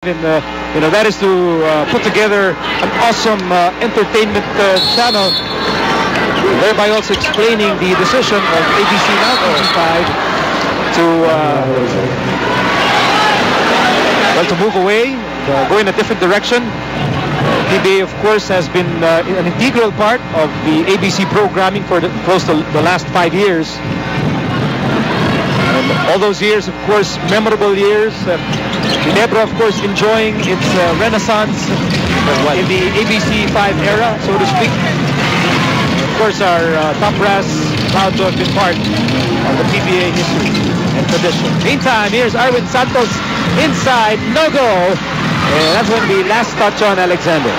And that is to put together an awesome entertainment channel, thereby also explaining the decision of ABC Now TV5 to move away, go in a different direction. PBA, of course, has been an integral part of the ABC programming for close to the last 5 years. And all those years, of course, memorable years. Ginebra, of course, enjoying its renaissance in the ABC5 era, so to speak. Of course, our top brass proud to have been part of the PBA history and tradition. Meantime, here's Arwin Santos inside, no go. And that's going to be last touch on Alexander.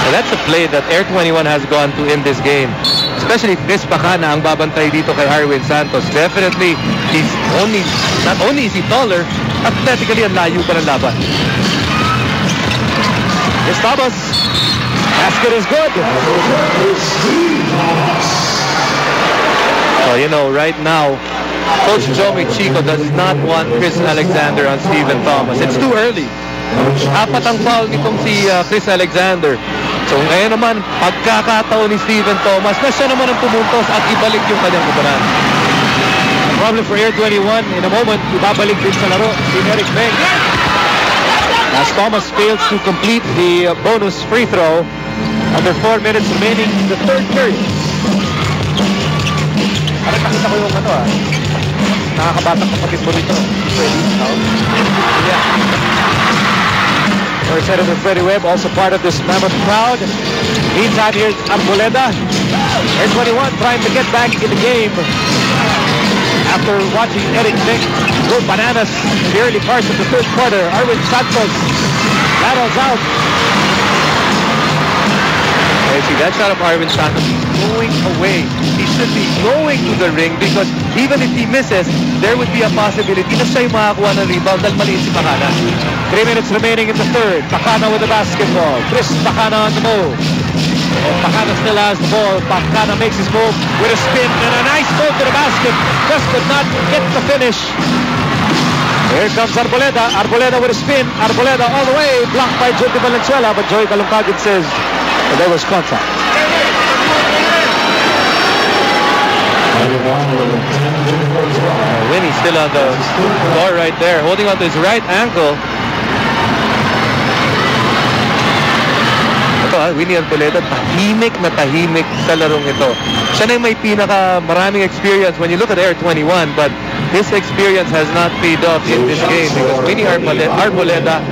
So that's a play that Air 21 has gone to in this game. Especially Chris Pacana ang babantay dito kay Arwin Santos. Definitely, not only is he taller, athletically ang layo pa ng laban. Yes, Thomas. Basket is good. So, right now, Coach Joey Chico does not want Chris Alexander on Stephen Thomas. It's too early. Apat ang foul nitong si Chris Alexander. So ngayon naman, pagkakataon ni Stephen Thomas na siya naman ang pumuntos at ibalik yung kanyang kubaran. Problem for Air 21, in a moment, ibabalik din sa laro si Eric Meng. As Thomas fails to complete the bonus free throw under 4 minutes remaining in the third period. Parang nakita ko yung nakakabatang kapatid mo nito. Yeah. Or Senator Freddie Webb, also part of this mammoth crowd. Meantime, here's Arboleda. Air 21 trying to get back in the game after watching Eric Meng go bananas in the early parts of the third quarter. Arwin Santos rattles out. Okay, see that shot of Arwin Santos, he's going away. He should be going to the ring because even if he misses, there would be a possibility na siya yung makakuha ng rebound dahil maliit si Pacana. 3 minutes remaining in the third. Pacana with the basketball. Chris Pacana on the move. And Pacana still has the ball. Pacana makes his move with a spin and a nice move to the basket. Just could not get the finish. Here comes Arboleda. Arboleda with a spin. Arboleda all the way. Blocked by Joey Valenzuela. But Joey Calungkagin says there was contact. Winnie's still on the floor right there, holding on to his right ankle. Ito Winnie Arboleda, tahimik na tahimik sa larong ito. Siya na yung may maraming experience when you look at Air 21, but this experience has not paid off in this game because Winnie Arboleda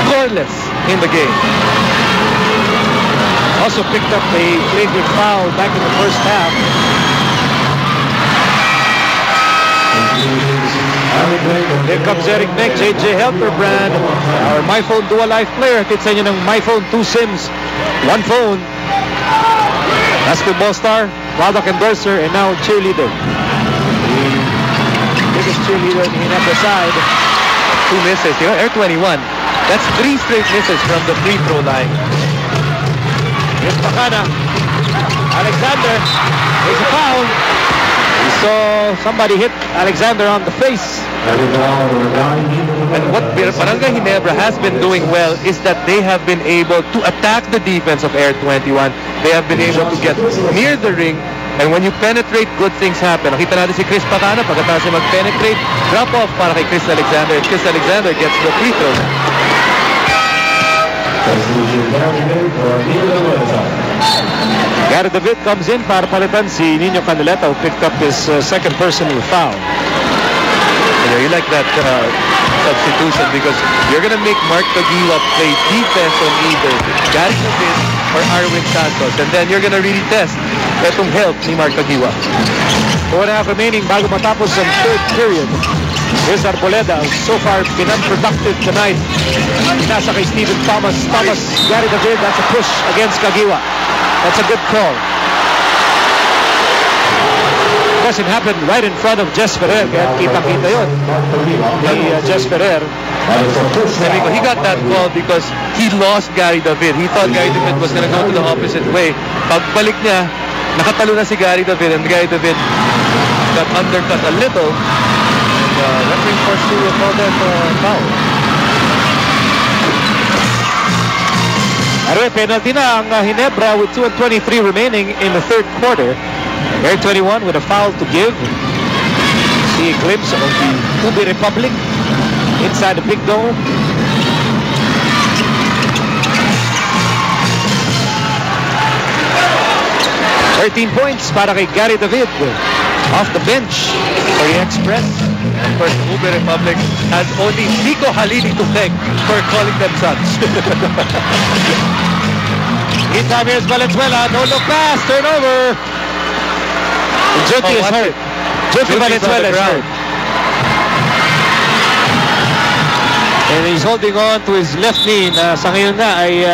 scoreless in the game. Also picked up a flagrant foul back in the first half. Here comes Eric Meng, JJ Helperbrand, our MyPhone Dual Life player. Kita sa inyo ng MyPhone 2 SIMs, 1 phone. Basketball star, product endorser, and now cheerleader. The biggest cheerleader in Ginebra side. 2 misses. Air 21, that's 3 straight misses from the free throw line. Here's Pacana. Alexander. There's a foul. We saw somebody hit Alexander on the face. And what Barangay Ginebra has been doing well is that they have been able to attack the defense of Air 21. They have been able to get near the ring. And when you penetrate, good things happen. Nakita natin si Chris Pacana, pagkatapos siya mag-penetrate, drop off para kay Chris Alexander. And Chris Alexander gets the free throw. Gary David comes in para palitan si Nino Candeleta, who picked up his second personal foul. You like that substitution because you're going to make Mark Tagiwa play defense on either Gary David or Arwin Santos, and then you're going to really test itong help ni Mark Tagiwa. 4.5 remaining bago matapos ang third period. Here's Arboleda, so far been unproductive tonight. Nasa kay Stephen Thomas. Gary David, that's a push against Kagiwa. That's a good call. Of course, it happened right in front of Jess Ferrer. Kaya kita-kita yun. Jess Ferrer. He got that call because he lost Gary David. He thought Gary David was going to go to the opposite way. Pagbalik niya, nakatalo na si Gary David, and Gary David got undercut a little. Referee forced to call that foul. Anyway, penalty na ang Ginebra with 2:23 remaining in the third quarter. Air 21 with a foul to give. See a glimpse of the Ube Republic inside the big dome. $13 points para kay Gary David off the bench for the Express. Of course, Ube Republic has only Nico Halili to thank for calling them such. Meantime, here's Valenzuela. No look pass. Turnover. Junti is hurt. Junti Valenzuela is hurt. And he's holding on to his left knee na sa ngayon nga ay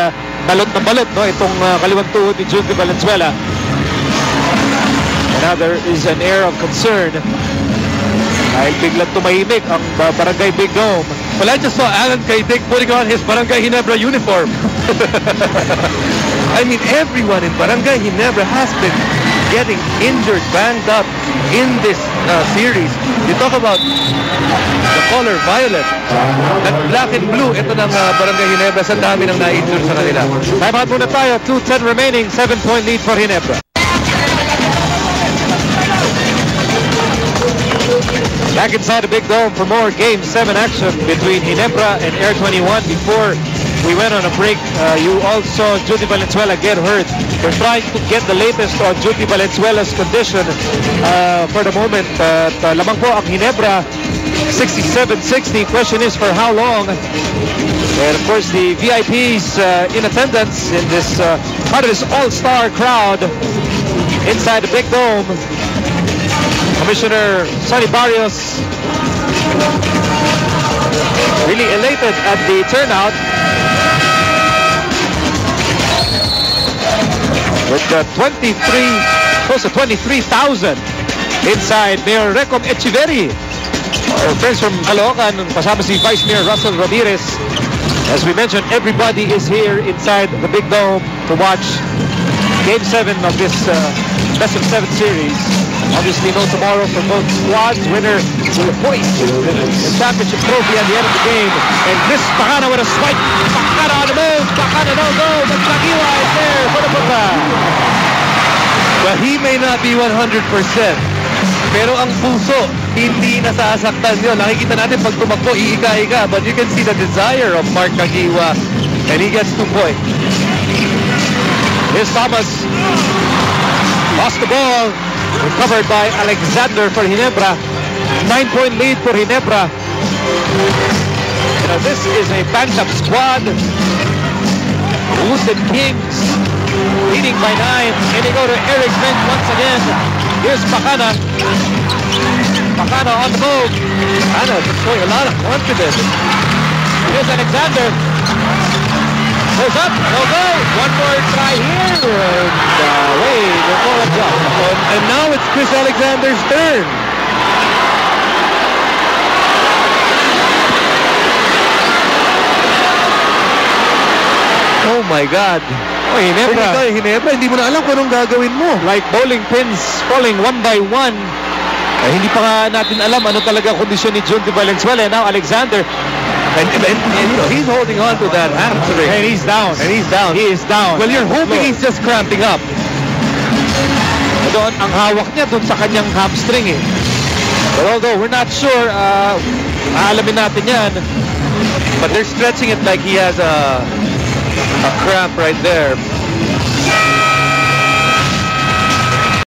balot na balot, no? Itong kaliwang tuhod ni Junti Valenzuela. And now there is an air of concern dahil biglang tumahimik ang Barangay Big Dome. Well, I just saw Alan Kaidik putting on his Barangay Ginebra uniform. I mean, everyone in Barangay Ginebra has been getting injured, banged up in this series. You talk about the color violet and black and blue. Ito ng Barangay Ginebra, sa dami ng na-injure sa kanila. Time out muna tayo. 2:10 remaining. 7-point lead for Ginebra. Back inside the Big Dome for more Game 7 action between Ginebra and Air 21. Before we went on a break, you all saw Junti Valenzuela get hurt. We're trying to get the latest on Junti Valenzuela's condition for the moment. Lamang po ang Ginebra, 67-60. Question is for how long? And of course, the VIPs in attendance in this part of this all-star crowd inside the Big Dome. Commissioner Sonny Barrios really elated at the turnout with close to 23,000 inside. Mayor Recom Echeverri, our friends from Caloocan, kasama si Vice Mayor Russell Ramirez. As we mentioned, everybody is here inside the Big Dome to watch Game 7 of this Best of 7 series. Obviously, no tomorrow for both squads. Winner will hoist the championship trophy at the end of the game. And this Pakana with a swipe. Pakana on the move. Pakana no go. But Tagiwa is there for the putback. Well, he may not be 100%. Pero ang puso, hindi nasasaktan yun. Nakikita natin pag tumakbo, iika-ika. But you can see the desire of Mark Tagiwa. And he gets 2 points. Here's Thomas. Lost the ball. Recovered by Alexander for Ginebra. 9-point lead for Ginebra. You know, this is a banged-up squad. Wounded Kings leading by 9. And they go to Eric Bench once again. Here's Pakana. Pakana on the move. Pakana showing a lot of confidence. Here's Alexander. Goes up, no go. One more try here. And wait, the ball up. And now it's Chris Alexander's turn. Oh my God. Oh, Ginebra, hindi mo na alam kung anong gagawin mo. Like bowling pins falling one by one. Hindi pa nga natin alam ano talaga kondisyon ni Junti Valenzuela. Now Alexander. And you know, he's holding on to that hamstring. And he's down. And he's down. He is down. Well, you're hoping he's just cramping up. Doon, ang hawak niya doon sa kanyang hamstring eh. But although we're not sure, aalamin natin yan. But they're stretching it like he has a cramp right there.